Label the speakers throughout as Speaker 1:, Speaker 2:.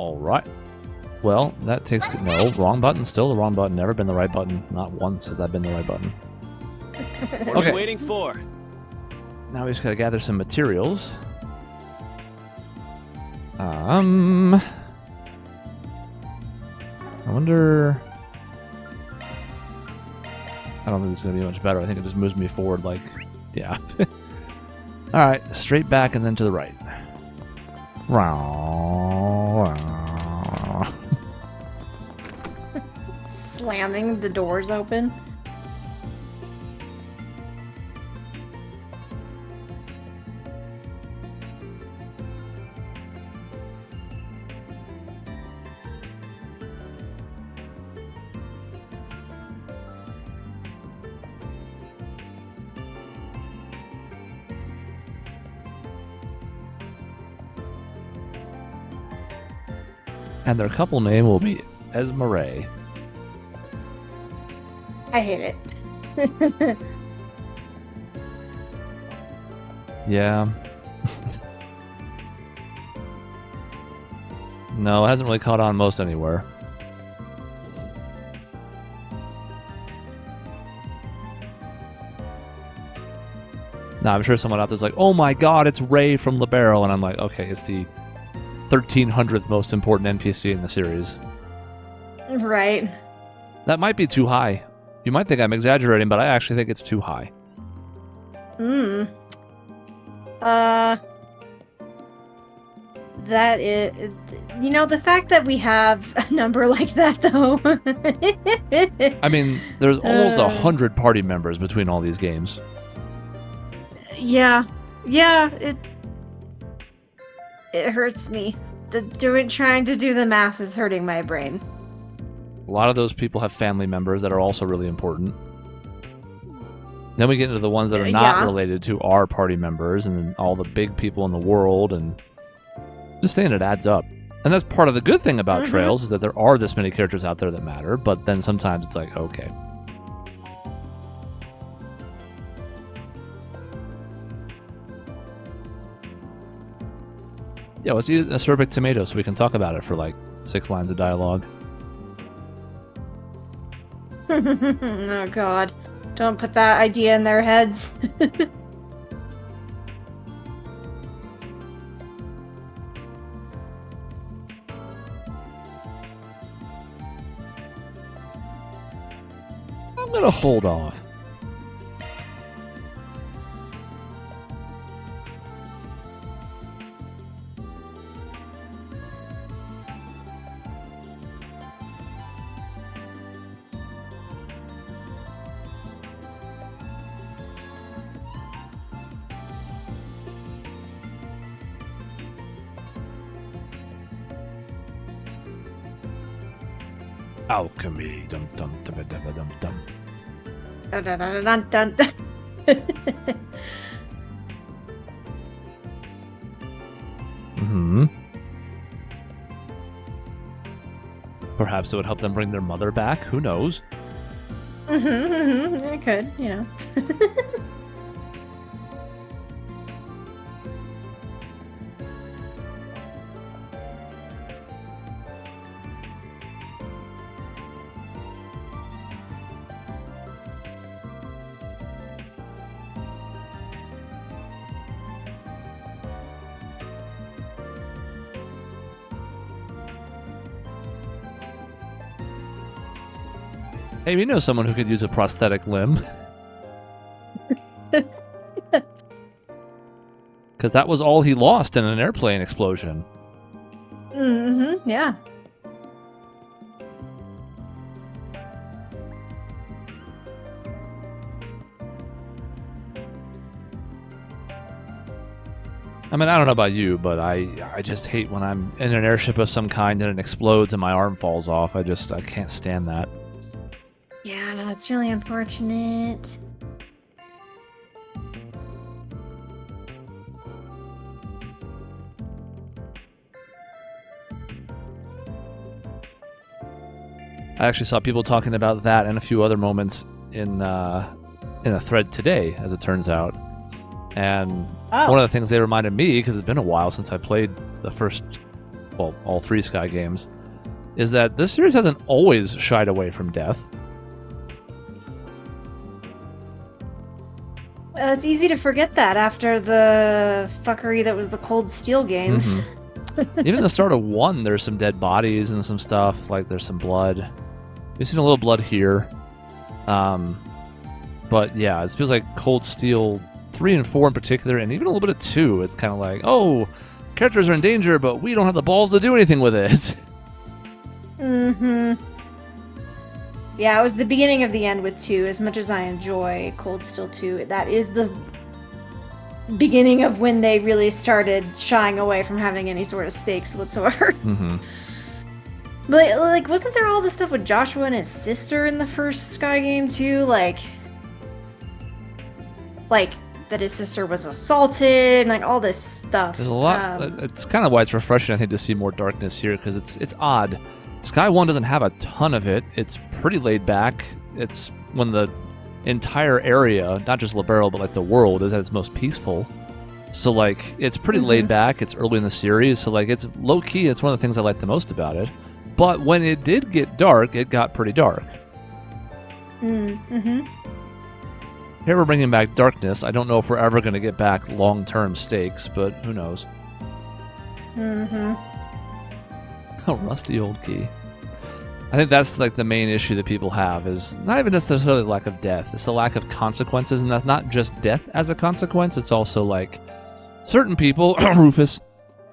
Speaker 1: All right. Well, that takes... No, wrong button. Still the wrong button. Never been the right button. Not once has that been the right button.
Speaker 2: What are we waiting for?
Speaker 1: Now we just gotta gather some materials. I wonder... I don't think this is gonna be much better. I think it just moves me forward, like... Yeah. Alright, straight back and then to the right.
Speaker 3: Slamming the doors open.
Speaker 1: And their couple name will be Esmeralda.
Speaker 3: I hate it.
Speaker 1: Yeah. No, it hasn't really caught on most anywhere. Now, I'm sure someone out there's like, oh my god, it's Ray from Libero. And I'm like, okay, it's the 1300th most important NPC in the series.
Speaker 3: Right.
Speaker 1: That might be too high. You might think I'm exaggerating, but I actually think it's too high.
Speaker 3: That is... You know, the fact that we have a number like that, though...
Speaker 1: I mean, there's almost 100 party members between all these games.
Speaker 3: Yeah. Yeah, it hurts me. Trying to do the math is hurting my brain.
Speaker 1: A lot of those people have family members that are also really important. Then we get into the ones that are not related to our party members and all the big people in the world, and just saying it adds up. And that's part of the good thing about Trails, is that there are this many characters out there that matter, but then sometimes it's like, okay. Yeah, let's eat a acerbic tomato so we can talk about it for like 6 lines of dialogue.
Speaker 3: Oh god. Don't put that idea in their heads.
Speaker 1: I'm gonna hold off. Alchemy, dum dum dum dum dum dum.
Speaker 3: Dun, dun, dun, dun, dun, dun.
Speaker 1: Perhaps it would help them bring their mother back. Who knows?
Speaker 3: It could, you know.
Speaker 1: Hey, we know someone who could use a prosthetic limb. Because that was all he lost in an airplane explosion.
Speaker 3: Yeah.
Speaker 1: I mean, I don't know about you, but I just hate when I'm in an airship of some kind and it explodes and my arm falls off. I can't stand that.
Speaker 3: Yeah, that's really unfortunate.
Speaker 1: I actually saw people talking about that and a few other moments in a thread today, as it turns out. And one of the things they reminded me, because it's been a while since I played the first well, all 3 Sky games, is that this series hasn't always shied away from death.
Speaker 3: It's easy to forget that after the fuckery that was the Cold Steel games.
Speaker 1: Even at the start of 1, there's some dead bodies and some stuff. Like, there's some blood. We've seen a little blood here. But yeah, it feels like Cold Steel 3 and 4 in particular, and even a little bit of 2, it's kind of like, oh, characters are in danger, but we don't have the balls to do anything with it.
Speaker 3: Yeah, it was the beginning of the end with 2. As much as I enjoy Cold Steel 2, that is the beginning of when they really started shying away from having any sort of stakes whatsoever. But, like, wasn't there all this stuff with Joshua and his sister in the first Sky game, too? Like that his sister was assaulted, and, like, all this stuff.
Speaker 1: There's a lot. It's kind of why it's refreshing, I think, to see more darkness here, because it's odd. Sky 1 doesn't have a ton of it. It's pretty laid back. It's when the entire area, not just Libero, but like the world, is at its most peaceful. So like it's pretty laid back. It's early in the series, so like it's low key. It's one of the things I like the most about it. But when it did get dark, it got pretty dark. Here we're bringing back darkness. I don't know if we're ever going to get back long-term stakes, but who knows? Oh, rusty old key. I think that's like the main issue that people have, is not even necessarily the lack of death. It's the lack of consequences, and that's not just death as a consequence. It's also like certain people, Rufus,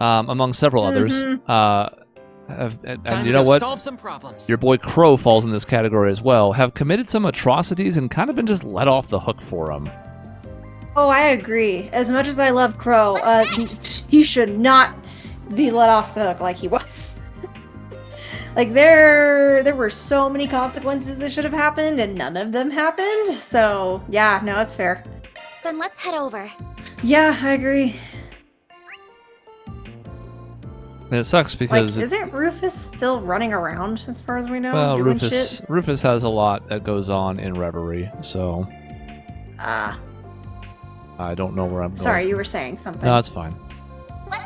Speaker 1: among several others, and you know what?
Speaker 2: Solve some problems.
Speaker 1: Your boy Crow falls in this category as well, have committed some atrocities and kind of been just let off the hook for them.
Speaker 3: Oh, I agree. As much as I love Crow, he should not be let off the hook like he was. Like, there were so many consequences that should have happened, and none of them happened. So, yeah, no, it's fair.
Speaker 4: Then let's head over.
Speaker 3: Yeah, I agree.
Speaker 1: And it sucks because...
Speaker 3: Like, isn't Rufus still running around, as far as we know?
Speaker 1: Well,
Speaker 3: doing shit?
Speaker 1: Rufus has a lot that goes on in Reverie, so... I don't know where I'm going.
Speaker 3: Sorry, you were saying something.
Speaker 1: No, it's fine.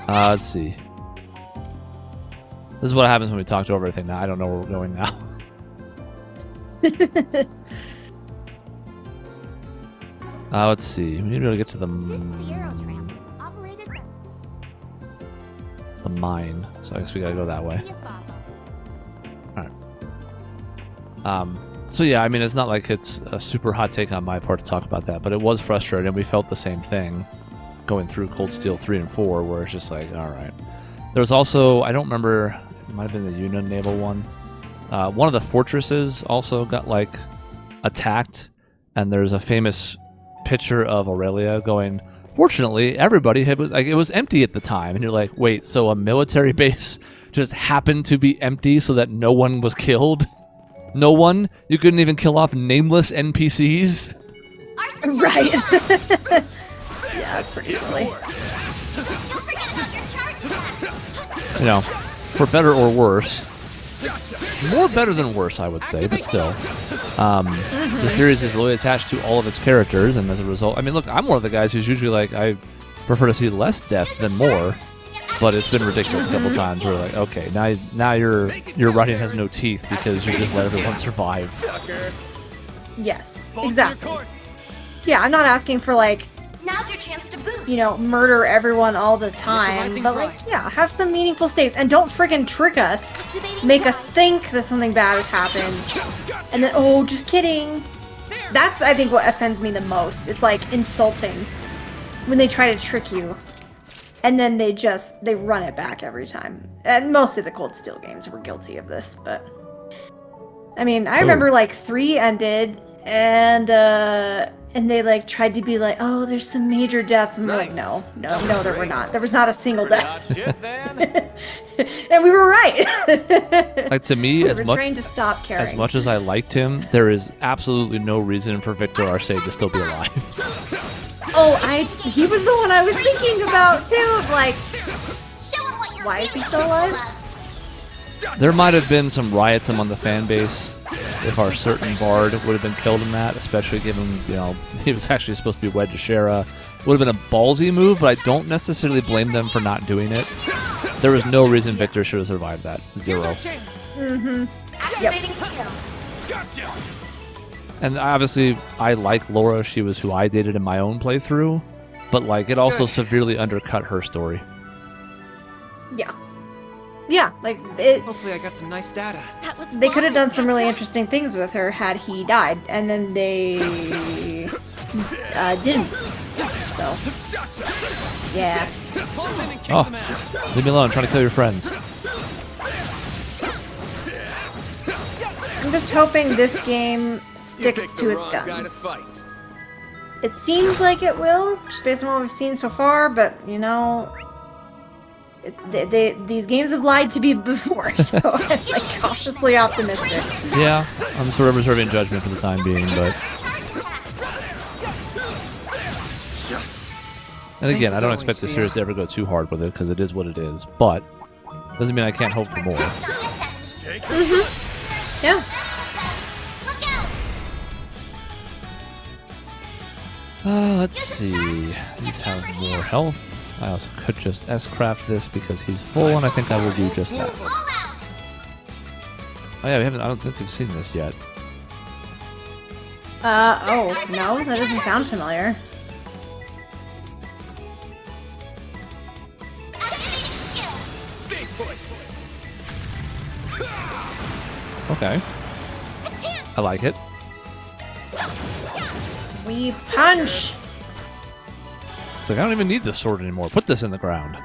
Speaker 1: Let's see. This is what happens when we talked over everything. Now I don't know where we're going now. Let's see. We need to be able to get to the mine. So I guess we gotta go that way. Alright. So yeah, I mean, it's not like it's a super hot take on my part to talk about that, but it was frustrating, and we felt the same thing going through Cold Steel 3 and 4, where it's just like, alright. There was also, I don't remember, it might have been the Yuna naval one. One of the fortresses also got, like, attacked, and there's a famous picture of Aurelia going, fortunately, everybody had, like, it was empty at the time, and you're like, wait, so a military base just happened to be empty so that no one was killed? No one? You couldn't even kill off nameless NPCs?
Speaker 3: Right. Yeah, that's pretty silly.
Speaker 1: You know, for better or worse. More better than worse, I would say, but still. The series is really attached to all of its characters, and as a result, I mean, look, I'm one of the guys who's usually like, I prefer to see less death than more, but it's been ridiculous a couple times where like, okay, now your writing has no teeth because you just let everyone survive.
Speaker 3: Yes, exactly. Yeah, I'm not asking for, like,
Speaker 4: Now's your chance to boost.
Speaker 3: you know, murder everyone all the time, but, like, yeah, have some meaningful stakes, and don't friggin' trick us, make us think that something bad has happened, and then, oh, just kidding. That's, I think, what offends me the most. It's, like, insulting when they try to trick you, and then they run it back every time. And mostly the Cold Steel games were guilty of this, but... I mean, I remember, like, 3 ended, and they, like, tried to be like, oh, there's some major deaths. And we're like, no, there were not. There was not a single death. And we were right.
Speaker 1: Like, to me,
Speaker 3: we were trained to stop caring.
Speaker 1: As much as I liked him, there is absolutely no reason for Victor Arce to still be alive.
Speaker 3: Oh, he was the one I was thinking about, too. Like, why is he still alive?
Speaker 1: There might have been some riots among the fan base if our certain bard would have been killed in that, especially given, you know, he was actually supposed to be wed to Shara. Would have been a ballsy move, but I don't necessarily blame them for not doing it. There was no reason Victor should have survived that. Zero.
Speaker 4: Activating skill.
Speaker 1: And obviously, I like Laura. She was who I dated in my own playthrough. But, like, it also severely undercut her story.
Speaker 3: Yeah. Yeah, like, it...
Speaker 2: Hopefully I got some nice data.
Speaker 4: That was
Speaker 3: They could have done
Speaker 4: flawless,
Speaker 3: some really
Speaker 4: Captain.
Speaker 3: interesting things with her had he died, and then they didn't. So, yeah.
Speaker 1: Oh, leave me alone. I'm trying to kill your friends.
Speaker 3: I'm just hoping this game sticks to its guns. It seems like it will, just based on what we've seen so far, but, you know... these games have lied to me before, so I'm like cautiously optimistic.
Speaker 1: Yeah, I'm sort of reserving judgment for the time being, but... And again, I don't expect the series to ever go too hard with it, because it is what it is, but... Doesn't mean I can't hope for more.
Speaker 3: Yeah.
Speaker 1: Let's see. These have more health. I also could just S-craft this because he's full, and I think I will do just that. Oh yeah, I don't think we've seen this yet.
Speaker 3: Oh, no, that doesn't sound familiar.
Speaker 1: Okay. I like it.
Speaker 3: We punch!
Speaker 1: It's like, I don't even need this sword anymore. Put this in the ground.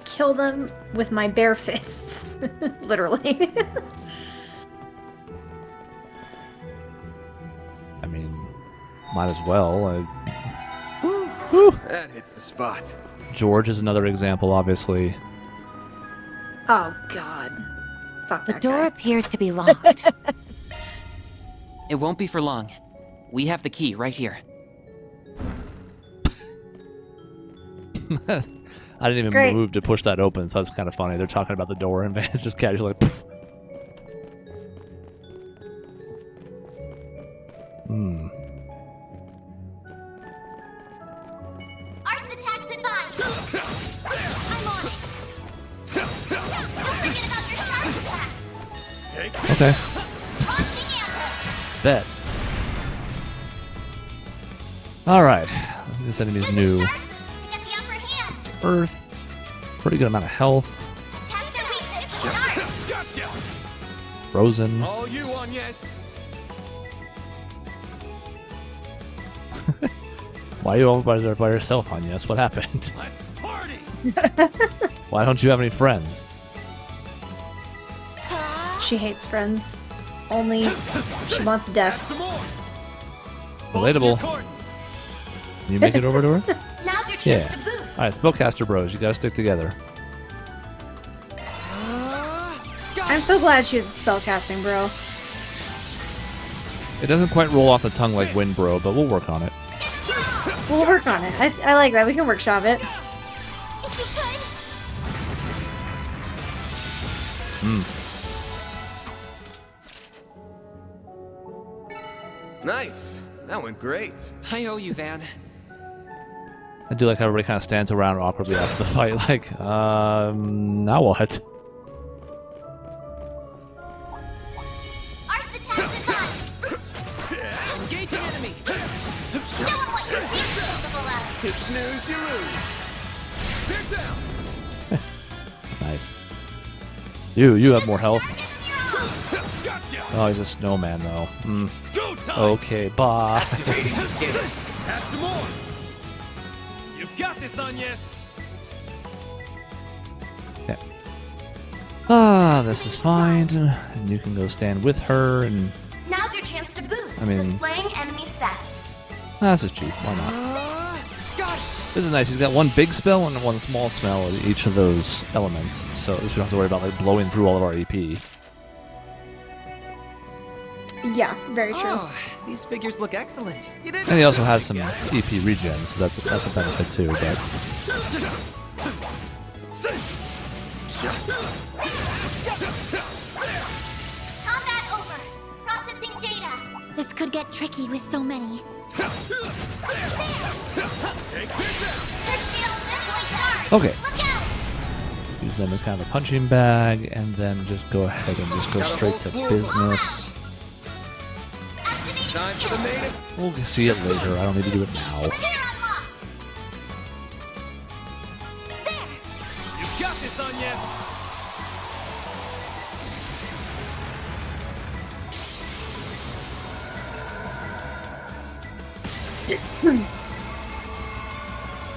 Speaker 3: Kill them with my bare fists. Literally.
Speaker 1: I mean, might as well.
Speaker 2: That hits the spot.
Speaker 1: George is another example, obviously.
Speaker 3: Oh, God. Fuck
Speaker 4: The
Speaker 3: that
Speaker 4: door
Speaker 3: guy.
Speaker 4: appears to be locked.
Speaker 5: It won't be for long. We have the key right here.
Speaker 1: I didn't even
Speaker 3: Great.
Speaker 1: move to push that open, so that's kind of funny. They're talking about the door, and Van's just casually like, poof.
Speaker 4: Arts attacks advised. I'm on it. Don't forget about your sharp attack.
Speaker 1: Okay,
Speaker 4: Launching ambush.
Speaker 1: bet. Alright, this enemy's
Speaker 4: Use a
Speaker 1: new.
Speaker 4: sharp boost to get the upper hand.
Speaker 1: Earth. Pretty good amount of health.
Speaker 4: Attack their weakness with darts.
Speaker 1: Frozen.
Speaker 2: All you on, yes.
Speaker 1: Why are you all by yourself, Agnes? What happened?
Speaker 2: Let's party.
Speaker 1: Why don't you have any friends?
Speaker 3: She hates friends. Only she wants death.
Speaker 2: Some more.
Speaker 1: Relatable.
Speaker 2: Court.
Speaker 1: Can you make it over to her?
Speaker 4: Now's your chance
Speaker 1: Yeah.
Speaker 4: to boost.
Speaker 1: Alright, spellcaster bros, you gotta stick together.
Speaker 3: I'm so glad she was a spellcasting bro.
Speaker 1: It doesn't quite roll off the tongue like Wind Bro, but we'll work on it.
Speaker 3: We'll work on it. I like that. We can workshop it.
Speaker 4: If you could.
Speaker 2: Nice. That went great.
Speaker 5: I owe you, Van.
Speaker 1: I do like how everybody kind of stands around awkwardly after the fight, like, now what?
Speaker 4: Arts attacks advised.
Speaker 5: Engaging enemy.
Speaker 4: Show 'em what you're capable of.
Speaker 2: You snooze, you lose. They're down.
Speaker 1: Nice. You have more health.
Speaker 2: Gotcha.
Speaker 1: Oh, he's a snowman, though.
Speaker 2: Go time.
Speaker 1: Okay, bye.
Speaker 2: Activating skill. Add some more. You've got this, Agnes.
Speaker 1: Okay. This is fine. And you can go stand with her, and
Speaker 4: Now's your chance to boost,
Speaker 1: I mean-
Speaker 4: displaying enemy stats.
Speaker 1: this is cheap. Why not?
Speaker 5: Got it.
Speaker 1: This is nice. He's got one big spell and one small spell of each of those elements, so at least we don't have to worry about like blowing through all of our EP.
Speaker 3: Yeah, very true.
Speaker 5: Oh, these figures look excellent. You didn't.
Speaker 1: And he also has some EP regen, so that's a benefit too. But
Speaker 4: Combat over. Processing data. This could get tricky with so many. Good shield.
Speaker 1: Okay.
Speaker 4: Look out!
Speaker 1: Use them as kind of a punching bag, and then just go ahead and just go straight to business.
Speaker 4: Activating
Speaker 2: Time for
Speaker 4: skill.
Speaker 2: the native.
Speaker 1: We'll see it later. I don't need to do it now.
Speaker 4: Trigger unlocked. There.
Speaker 2: You've got this, Anya.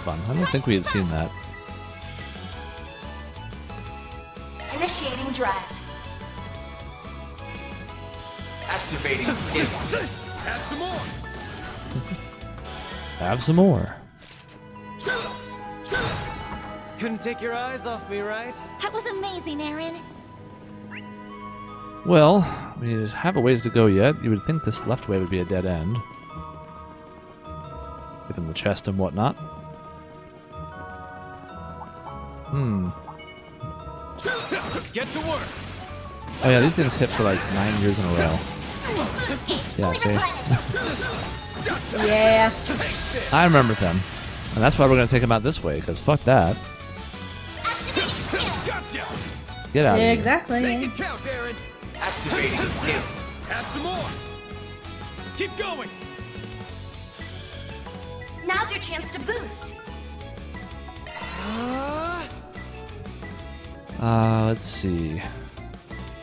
Speaker 1: Fun. I don't think we had seen that.
Speaker 4: Initiating drive.
Speaker 6: Activating skill.
Speaker 2: Have some more.
Speaker 1: Have some more.
Speaker 2: Couldn't take your eyes off me, right?
Speaker 4: That was amazing, Aaron.
Speaker 1: Well, we have a ways to go yet. You would think this left way would be a dead end. Given the chest and whatnot.
Speaker 2: Get to work.
Speaker 1: Oh yeah, these things hit for like 9 years in a row.
Speaker 4: Boost gauge
Speaker 1: Yeah,
Speaker 4: fully
Speaker 1: see?
Speaker 4: replenished.
Speaker 3: Yeah.
Speaker 1: I remember them. And that's why we're going to take them out this way, because fuck that.
Speaker 4: Activating skill.
Speaker 2: Gotcha.
Speaker 1: Get out of
Speaker 3: Yeah,
Speaker 1: here.
Speaker 3: exactly.
Speaker 2: Make it count, Aaron.
Speaker 6: Activating skill.
Speaker 2: Have some more. Keep going.
Speaker 4: Now's your chance to boost.
Speaker 1: Let's see.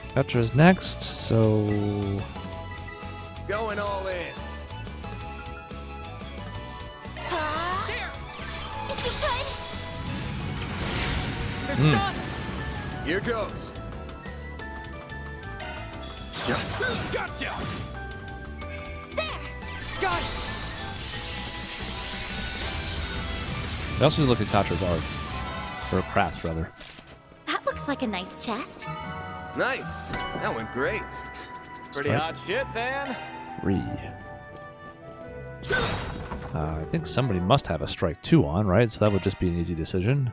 Speaker 1: Petra's next, so...
Speaker 2: Going all in.
Speaker 4: If you could.
Speaker 2: They're stunned. Here goes. Gotcha.
Speaker 4: There.
Speaker 2: Got it.
Speaker 1: We also need to look at Katra's arts. Or crafts, rather.
Speaker 4: That looks like a nice chest.
Speaker 2: Nice. That went great. Pretty
Speaker 1: Strike.
Speaker 2: hot shit, Van.
Speaker 1: 3. I think somebody must have a strike 2 on, right? So that would just be an easy decision.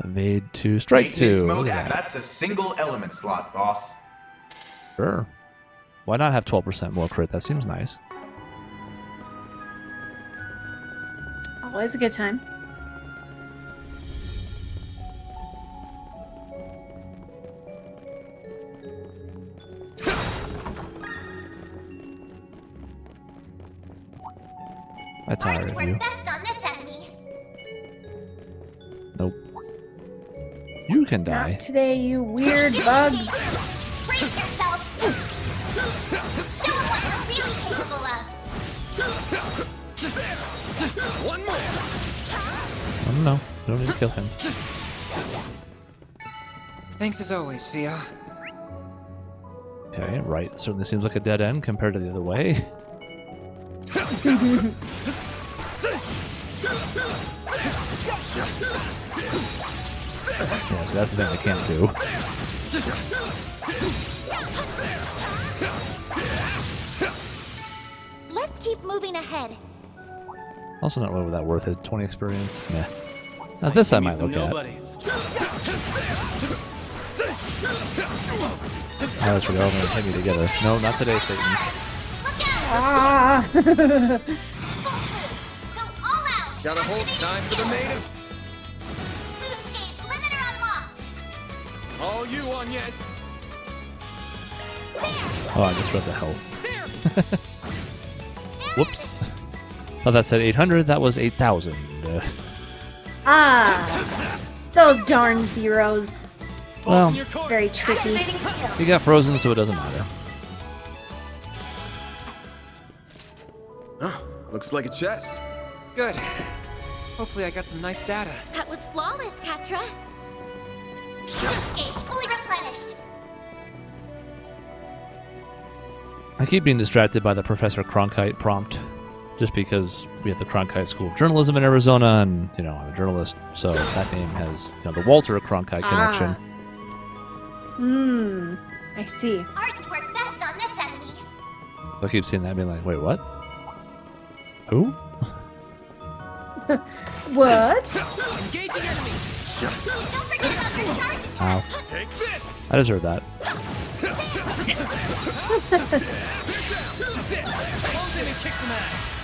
Speaker 1: Evade 2, strike
Speaker 6: Maintenance
Speaker 1: 2.
Speaker 6: mode,
Speaker 1: Look at
Speaker 6: and
Speaker 1: that.
Speaker 6: that's a single element slot, boss.
Speaker 1: Sure. Why not have 12% more crit? That seems nice.
Speaker 3: Always a good time.
Speaker 1: I tire
Speaker 4: Arts
Speaker 1: of
Speaker 4: work
Speaker 1: you.
Speaker 4: best on this enemy.
Speaker 1: Nope. You can die.
Speaker 3: Not today, you weird bugs.
Speaker 4: Brace yourself. Show them what you're really capable of.
Speaker 2: One more.
Speaker 1: No, you don't need to kill him.
Speaker 5: Thanks as always, Fia.
Speaker 1: Okay, right. Certainly seems like a dead end compared to the other way. Yeah, so that's the thing I can't do.
Speaker 4: Let's keep moving ahead.
Speaker 1: Also not really that worth it. 20 experience. Nah. Now this I might look at.
Speaker 2: Nobodies.
Speaker 1: Oh, that's right. They're all going to hit me together. No, not today, Satan.
Speaker 4: Look out!
Speaker 3: Ah.
Speaker 4: Full boost. Go all out.
Speaker 2: Got a whole time for the native.
Speaker 4: Boost gauge limiter unlocked.
Speaker 2: All you, Agnes.
Speaker 4: There.
Speaker 1: Oh, I just read the hell.
Speaker 2: There.
Speaker 1: Whoops. Oh, that said 800. That was 8,000.
Speaker 3: Ah. Those darn zeros.
Speaker 1: Well,
Speaker 2: In your corner.
Speaker 3: Very tricky.
Speaker 4: Activating skill.
Speaker 1: he got frozen, so it doesn't matter.
Speaker 2: Looks like a chest.
Speaker 5: Good. Hopefully I got some nice data.
Speaker 4: That was flawless, Katra. Boost gauge fully replenished.
Speaker 1: I keep being distracted by the Professor Cronkite prompt, just because we have the Cronkite School of Journalism in Arizona, and you know I'm a journalist, so that name has the Walter Cronkite connection.
Speaker 3: I see.
Speaker 4: Arts work best on this enemy.
Speaker 1: I keep seeing that, being like, wait, what? Who?
Speaker 3: What?
Speaker 2: Engaging enemy.
Speaker 4: Don't forget about your charge attack.
Speaker 1: Ow.
Speaker 2: Take this.
Speaker 1: I deserve that.
Speaker 2: This is it. Close in and kick some ass.